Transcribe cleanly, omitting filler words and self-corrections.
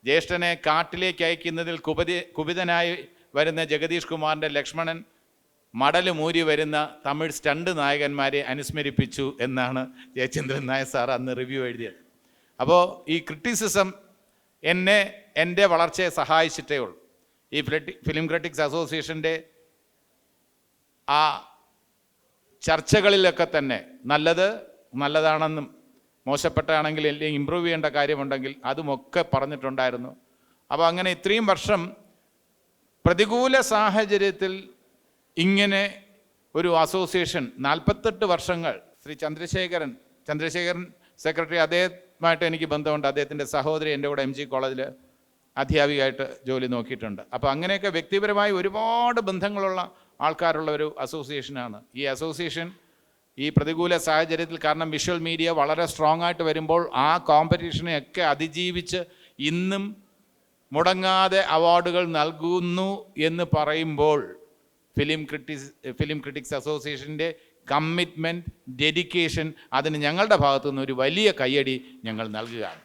ജ്യേഷ്ഠനെ കാട്ടിലേക്ക് അയക്കുന്നതിൽ കുപിതനായി വരുന്ന ജഗദീഷ് കുമാറിൻ്റെ ലക്ഷ്മണൻ മടലുമൂരി വരുന്ന തമിഴ് സ്റ്റണ്ട് നായകന്മാരെ അനുസ്മരിപ്പിച്ചു എന്നാണ് ജയചന്ദ്രൻ നായർ സാർ അന്ന് റിവ്യൂ എഴുതിയത്. അപ്പോൾ ഈ ക്രിറ്റിസിസം എൻ്റെ വളർച്ചയെ സഹായിച്ചിട്ടേ ഉള്ളൂ. ഈ ഫിലിം ക്രിറ്റിക്സ് അസോസിയേഷൻ്റെ ആ ചർച്ചകളിലൊക്കെ തന്നെ നല്ലതാണെന്നും മോശപ്പെട്ടാണെങ്കിൽ അല്ലെങ്കിൽ ഇമ്പ്രൂവ് ചെയ്യേണ്ട കാര്യമുണ്ടെങ്കിൽ അതുമൊക്കെ പറഞ്ഞിട്ടുണ്ടായിരുന്നു. അപ്പോൾ അങ്ങനെ ഇത്രയും വർഷം പ്രതികൂല സാഹചര്യത്തിൽ ഇങ്ങനെ ഒരു അസോസിയേഷൻ 48 വർഷങ്ങൾ ശ്രീ ചന്ദ്രശേഖരൻ സെക്രട്ടറി, അദ്ദേഹമായിട്ട് എനിക്ക് ബന്ധമുണ്ട്. അദ്ദേഹത്തിൻ്റെ സഹോദരി എൻ്റെ കൂടെ MG കോളേജിൽ അധ്യാപികയായിട്ട് ജോലി നോക്കിയിട്ടുണ്ട്. അപ്പോൾ അങ്ങനെയൊക്കെ വ്യക്തിപരമായി ഒരുപാട് ബന്ധങ്ങളുള്ള ആൾക്കാരുള്ള ഒരു അസോസിയേഷനാണ് ഈ അസോസിയേഷൻ. ഈ പ്രതികൂല സാഹചര്യത്തിൽ, കാരണം വിഷ്വൽ മീഡിയ വളരെ സ്ട്രോങ് ആയിട്ട് വരുമ്പോൾ ആ കോമ്പറ്റീഷനെയൊക്കെ അതിജീവിച്ച് ഇന്നും മുടങ്ങാതെ അവാർഡുകൾ നൽകുന്നു എന്ന് പറയുമ്പോൾ ഫിലിം ക്രിറ്റിക്സ് അസോസിയേഷൻ്റെ കമ്മിറ്റ്മെൻറ്റ്, ഡെഡിക്കേഷൻ, അതിന് ഞങ്ങളുടെ ഭാഗത്തുനിന്ന് ഒരു വലിയ കയ്യടി ഞങ്ങൾ നൽകുകയാണ്.